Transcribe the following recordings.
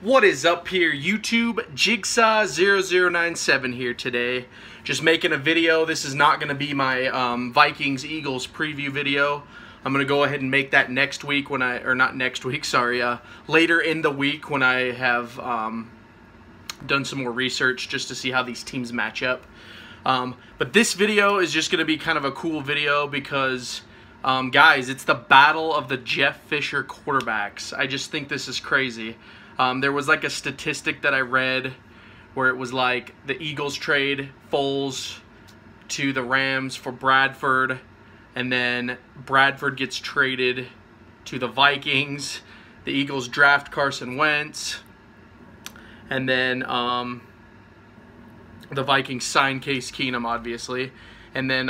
What is up here, YouTube? Jigsaw0097 here today. Just making a video. This is not going to be my Vikings-Eagles preview video. I'm going to go ahead and make that next week when later in the week when I have done some more research just to see how these teams match up. But this video is just going to be kind of a cool video because, guys, it's the battle of the Jeff Fisher quarterbacks. I just think this is crazy. There was like a statistic that I read where it was like the Eagles trade Foles to the Rams for Bradford, and then Bradford gets traded to the Vikings. The Eagles draft Carson Wentz, and then the Vikings sign Case Keenum, obviously, and then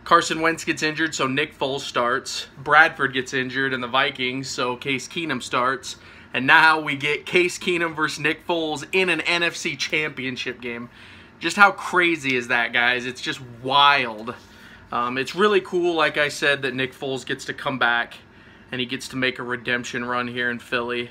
Carson Wentz gets injured, so Nick Foles starts. Bradford gets injured, and the Vikings, so Case Keenum starts. And now we get Case Keenum versus Nick Foles in an NFC Championship game. Just how crazy is that, guys? It's just wild. It's really cool, like I said, that Nick Foles gets to come back and he gets to make a redemption run here in Philly.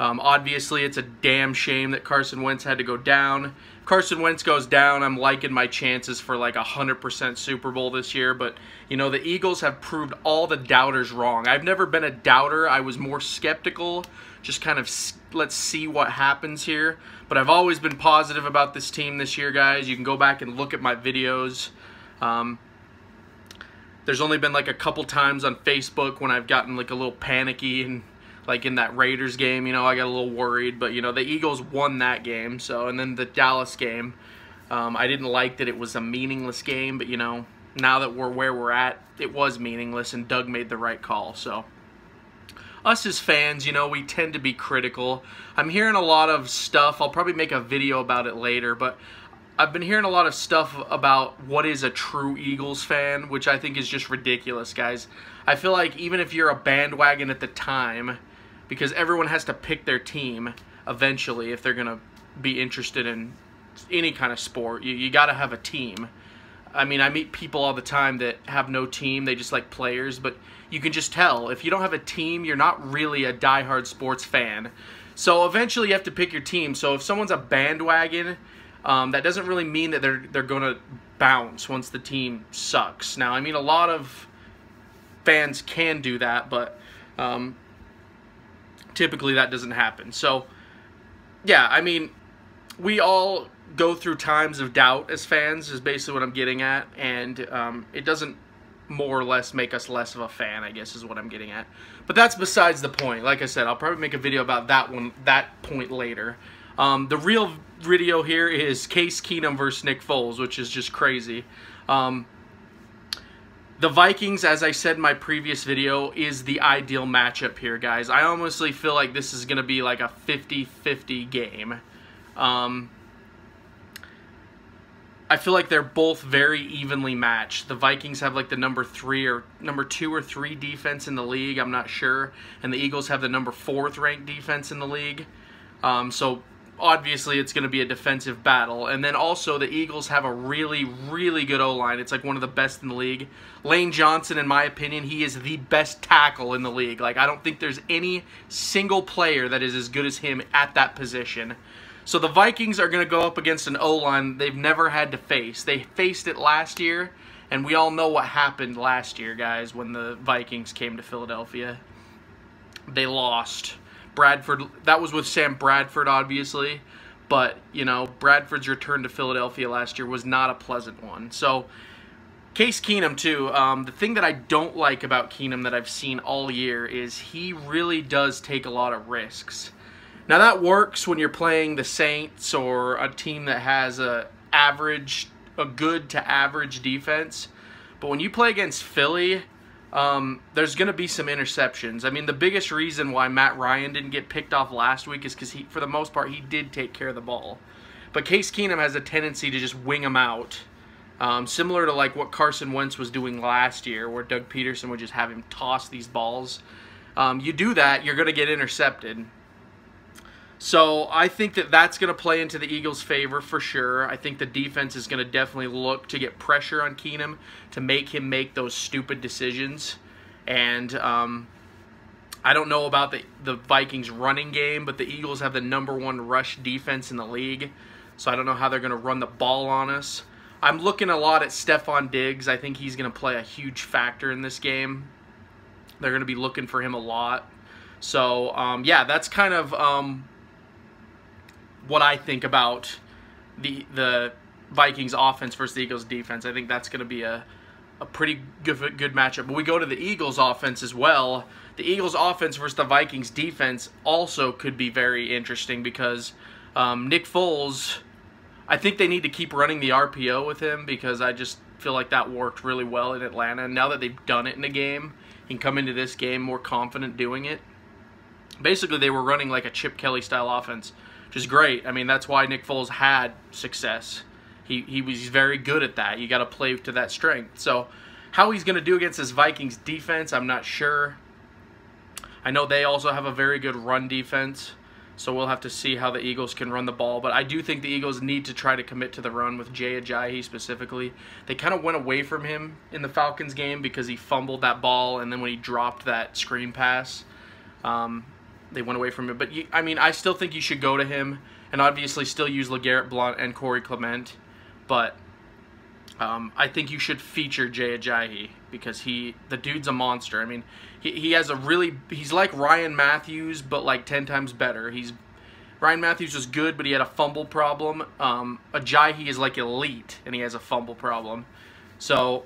Obviously, it's a damn shame that Carson Wentz had to go down. If Carson Wentz goes down, I'm liking my chances for like 100% Super Bowl this year. But, you know, the Eagles have proved all the doubters wrong. I've never been a doubter. I was more skeptical. Just kind of let's see what happens here. But I've always been positive about this team this year, guys. You can go back and look at my videos. There's only been like a couple times on Facebook when I've gotten like a little panicky, and like in that Raiders game, you know, I got a little worried. But, you know, the Eagles won that game. So, and then the Dallas game, I didn't like that it was a meaningless game. But, you know, now that we're where we're at, it was meaningless, and Doug made the right call. So, us as fans, you know, we tend to be critical. I'm hearing a lot of stuff. I'll probably make a video about it later, but I've been hearing a lot of stuff about what is a true Eagles fan, which I think is just ridiculous, guys. I feel like even if you're a bandwagon at the time, because everyone has to pick their team eventually if they're going to be interested in any kind of sport, you got to have a team. I mean, I meet people all the time that have no team. They just like players, but you can just tell. If you don't have a team, you're not really a diehard sports fan. So eventually you have to pick your team. So if someone's a bandwagon, that doesn't really mean that they're going to bounce once the team sucks. Now, I mean, a lot of fans can do that, but typically that doesn't happen. So, yeah, I mean, we all go through times of doubt as fans is basically what I'm getting at, and it doesn't more or less make us less of a fan, I guess is what I'm getting at. But that's besides the point. Like I said, I'll probably make a video about that point later. The real video here is Case Keenum versus Nick Foles, which is just crazy. The Vikings, as I said in my previous video, is the ideal matchup here, guys. I honestly feel like this is going to be like a 50-50 game. I feel like they're both very evenly matched. The Vikings have like the number 2 or 3 defense in the league, I'm not sure. And the Eagles have the number 4th ranked defense in the league. So obviously it's going to be a defensive battle. And then also the Eagles have a really, really good O-line. It's like one of the best in the league. Lane Johnson, in my opinion, he is the best tackle in the league. Like, I don't think there's any single player that is as good as him at that position. So the Vikings are going to go up against an O-line they've never had to face. They faced it last year, and we all know what happened last year, guys, when the Vikings came to Philadelphia. They lost. Bradford, that was with Sam Bradford, obviously, but, you know, Bradford's return to Philadelphia last year was not a pleasant one. So, Case Keenum, too, the thing that I don't like about Keenum that I've seen all year is he really does take a lot of risks. Now, that works when you're playing the Saints or a team that has a good to average defense. But when you play against Philly, there's going to be some interceptions. I mean, the biggest reason why Matt Ryan didn't get picked off last week is because, for the most part, he did take care of the ball. But Case Keenum has a tendency to just wing them out, similar to like what Carson Wentz was doing last year, where Doug Peterson would just have him toss these balls. You do that, you're going to get intercepted. So I think that that's going to play into the Eagles' favor for sure. I think the defense is going to definitely look to get pressure on Keenum to make him make those stupid decisions. And I don't know about the Vikings running game, but the Eagles have the #1 rush defense in the league. So I don't know how they're going to run the ball on us. I'm looking a lot at Stephon Diggs. I think he's going to play a huge factor in this game. They're going to be looking for him a lot. So, yeah, that's kind of what I think about the Vikings offense versus the Eagles defense. I think that's going to be a pretty good matchup. But we go to the Eagles offense as well. The Eagles offense versus the Vikings defense also could be very interesting because Nick Foles, I think they need to keep running the RPO with him because I just feel like that worked really well in Atlanta. And now that they've done it in a game, he can come into this game more confident doing it. Basically, they were running like a Chip Kelly style offense, which is great. I mean, that's why Nick Foles had success. He's very good at that. You got to play to that strength. So how he's going to do against this Vikings defense, I'm not sure. I know they also have a very good run defense, so we'll have to see how the Eagles can run the ball. But I do think the Eagles need to try to commit to the run with Jay Ajayi specifically. They kind of went away from him in the Falcons game because he fumbled that ball, and then when he dropped that screen pass, they went away from him. But, I mean, I still think you should go to him and obviously still use LeGarrette Blount and Corey Clement. But I think you should feature Jay Ajayi because the dude's a monster. I mean, he has he's like Ryan Matthews, but like 10 times better. Ryan Matthews was good, but he had a fumble problem. Ajayi is like elite, and he has a fumble problem. So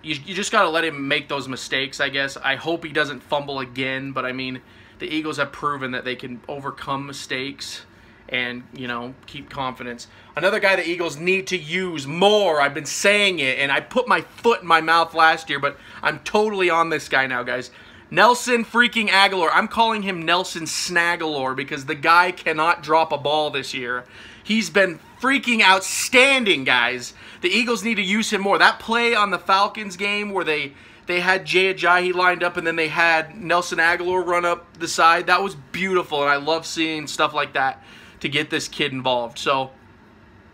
you just got to let him make those mistakes, I guess. I hope he doesn't fumble again, but I mean, the Eagles have proven that they can overcome mistakes and, you know, keep confidence. Another guy the Eagles need to use more, I've been saying it, and I put my foot in my mouth last year, but I'm totally on this guy now, guys. Nelson freaking Aguilar. I'm calling him Nelson Snagalore because the guy cannot drop a ball this year. He's been freaking outstanding, guys. The Eagles need to use him more. That play on the Falcons game where they had Jay Ajayi lined up and then they had Nelson Aguilar run up the side, that was beautiful, and I love seeing stuff like that to get this kid involved. So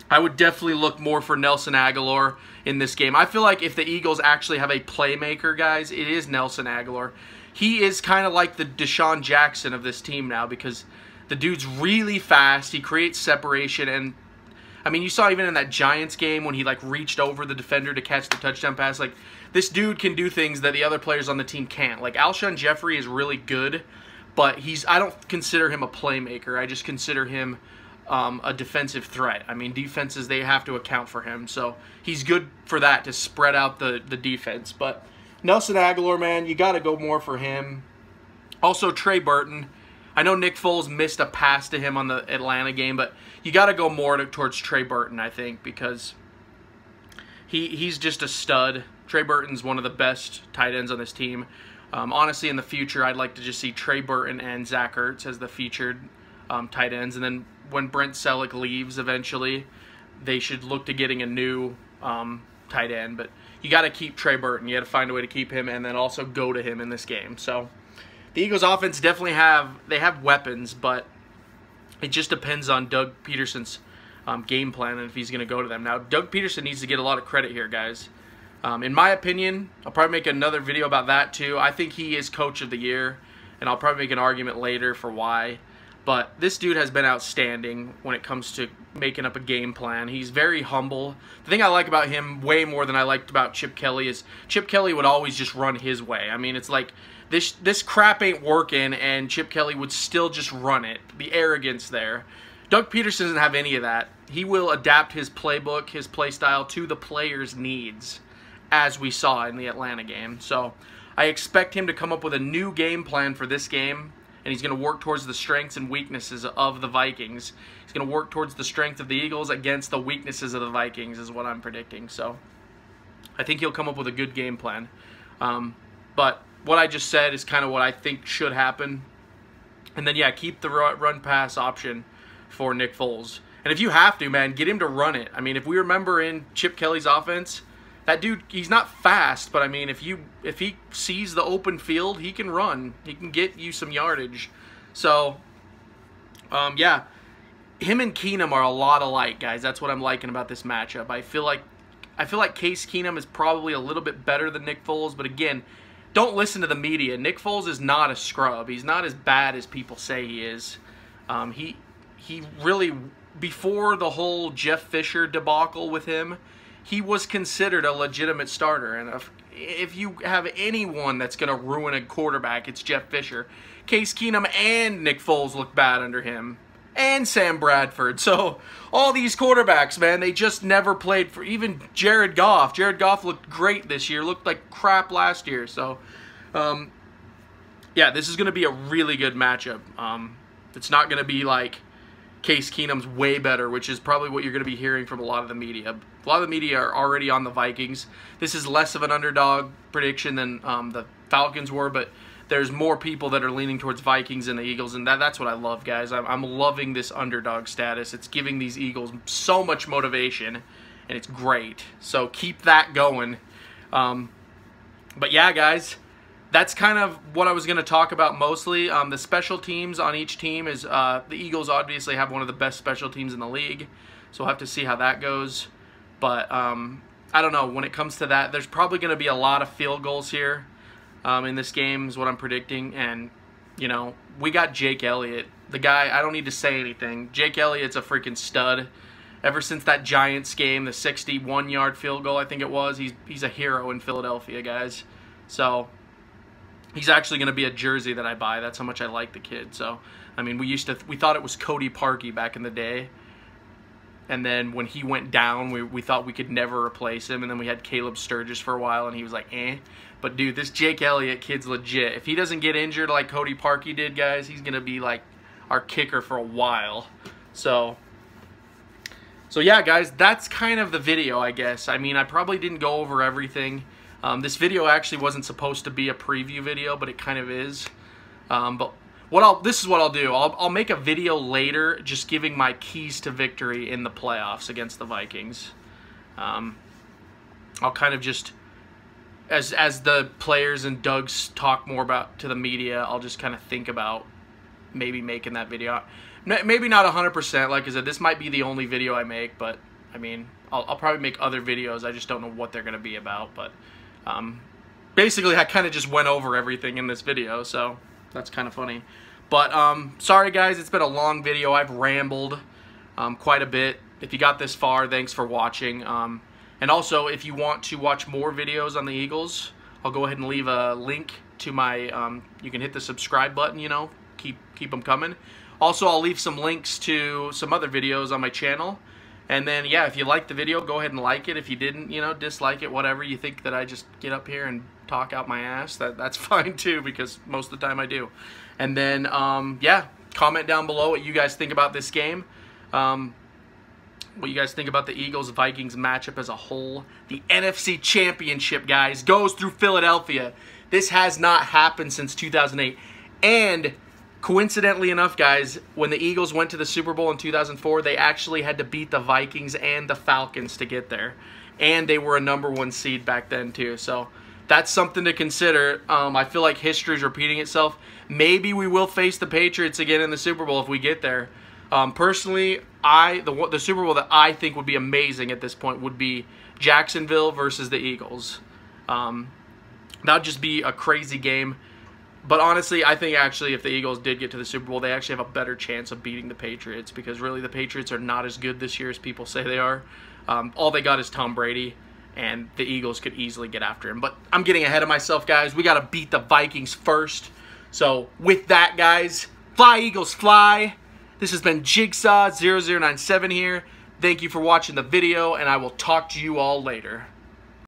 I would definitely look more for Nelson Aguilar in this game. I feel like if the Eagles actually have a playmaker, guys, it is Nelson Aguilar. He is kind of like the Deshaun Jackson of this team now because the dude's really fast. He creates separation, and I mean, you saw even in that Giants game when he like reached over the defender to catch the touchdown pass. Like, this dude can do things that the other players on the team can't. Like, Alshon Jeffrey is really good, but I don't consider him a playmaker. I just consider him a defensive threat. I mean, defenses, they have to account for him. So he's good for that, to spread out the defense. But Nelson Aguilar, man, you got to go more for him. Also, Trey Burton. I know Nick Foles missed a pass to him on the Atlanta game, but you got to go more towards Trey Burton, I think, because he's just a stud. Trey Burton's one of the best tight ends on this team. Honestly, in the future, I'd like to just see Trey Burton and Zach Ertz as the featured tight ends. And then when Brent Selleck leaves eventually, they should look to getting a new tight end. But you got to keep Trey Burton. You got to find a way to keep him and then also go to him in this game. So the Eagles offense definitely have weapons, but it just depends on Doug Peterson's game plan and if he's going to go to them. Now, Doug Peterson needs to get a lot of credit here, guys. In my opinion, I'll probably make another video about that too. I think he is Coach of the Year, and I'll probably make an argument later for why. But this dude has been outstanding when it comes to making up a game plan. He's very humble. The thing I like about him way more than I liked about Chip Kelly is Chip Kelly would always just run his way. I mean, it's like this crap ain't working, and Chip Kelly would still just run it. The arrogance there. Doug Peterson doesn't have any of that. He will adapt his playbook, his play style to the players' needs, as we saw in the Atlanta game. So I expect him to come up with a new game plan for this game, and he's going to work towards the strengths and weaknesses of the Vikings. He's going to work towards the strength of the Eagles against the weaknesses of the Vikings is what I'm predicting. So I think he'll come up with a good game plan. But what I just said is kind of what I think should happen. And then, yeah, keep the run-pass option for Nick Foles. And if you have to, man, get him to run it. I mean, if we remember in Chip Kelly's offense, that dude, he's not fast, but I mean, if he sees the open field, he can run. He can get you some yardage. So, yeah, him and Keenum are a lot alike, guys. That's what I'm liking about this matchup. I feel like Case Keenum is probably a little bit better than Nick Foles, but again, don't listen to the media. Nick Foles is not a scrub. He's not as bad as people say he is. He really, before the whole Jeff Fisher debacle with him, he was considered a legitimate starter. And if you have anyone that's going to ruin a quarterback, it's Jeff Fisher. Case Keenum and Nick Foles look bad under him. And Sam Bradford. So all these quarterbacks, man, they just never played for, even Jared Goff. Jared Goff looked great this year. Looked like crap last year. So, yeah, this is going to be a really good matchup. It's not going to be like Case Keenum's way better, which is probably what you're going to be hearing from a lot of the media. A lot of the media are already on the Vikings. This is less of an underdog prediction than the Falcons were, but there's more people that are leaning towards Vikings and the Eagles, and that's what I love, guys. I'm loving this underdog status. It's giving these Eagles so much motivation, and it's great. So keep that going. But yeah, guys, that's kind of what I was going to talk about mostly. The special teams on each team is the Eagles obviously have one of the best special teams in the league, so we'll have to see how that goes. But I don't know. When it comes to that, there's probably going to be a lot of field goals here. In this game is what I'm predicting. And, you know, we got Jake Elliott. The guy, I don't need to say anything. Jake Elliott's a freaking stud. Ever since that Giants game, the 61-yard field goal, I think it was, he's a hero in Philadelphia, guys. So he's actually going to be a jersey that I buy. That's how much I like the kid. So, I mean, we thought it was Cody Parkey back in the day. And then when he went down, we thought we could never replace him. And then we had Caleb Sturgis for a while, and he was like, eh. But, dude, this Jake Elliott kid's legit. If he doesn't get injured like Cody Parkey did, guys, he's going to be, like, our kicker for a while. So, yeah, guys, that's kind of the video, I guess. I mean, I probably didn't go over everything. This video actually wasn't supposed to be a preview video, but it kind of is. But this is what I'll do. I'll make a video later just giving my keys to victory in the playoffs against the Vikings. I'll kind of just, as the players and Doug's talk more about to the media, I'll just kind of think about maybe making that video. Maybe not 100%. Like I said, this might be the only video I make, but I mean, I'll probably make other videos. I just don't know what they're going to be about. But basically, I kind of just went over everything in this video, so that's kind of funny. But sorry, guys, it's been a long video. I've rambled quite a bit. If you got this far, thanks for watching. And also, if you want to watch more videos on the Eagles, I'll go ahead and leave a link to my, you can hit the subscribe button, you know, keep them coming. Also, I'll leave some links to some other videos on my channel. And then, yeah, if you liked the video, go ahead and like it. If you didn't, you know, dislike it, whatever. You think that I just get up here and talk out my ass, that's fine too, because most of the time I do. And then, yeah, comment down below what you guys think about this game. What you guys think about the Eagles-Vikings matchup as a whole. The NFC Championship, guys, goes through Philadelphia. This has not happened since 2008. And coincidentally enough, guys, when the Eagles went to the Super Bowl in 2004, they actually had to beat the Vikings and the Falcons to get there. And they were a #1 seed back then, too. So that's something to consider. I feel like history is repeating itself. Maybe we will face the Patriots again in the Super Bowl if we get there. Personally, the Super Bowl that I think would be amazing at this point would be Jacksonville versus the Eagles. That would just be a crazy game. But honestly, I think actually if the Eagles did get to the Super Bowl, they actually have a better chance of beating the Patriots, because really the Patriots are not as good this year as people say they are. All they got is Tom Brady, and the Eagles could easily get after him. But I'm getting ahead of myself, guys. We got to beat the Vikings first. So with that, guys, fly Eagles fly. This has been Jigsaw0097 here. Thank you for watching the video, and I will talk to you all later.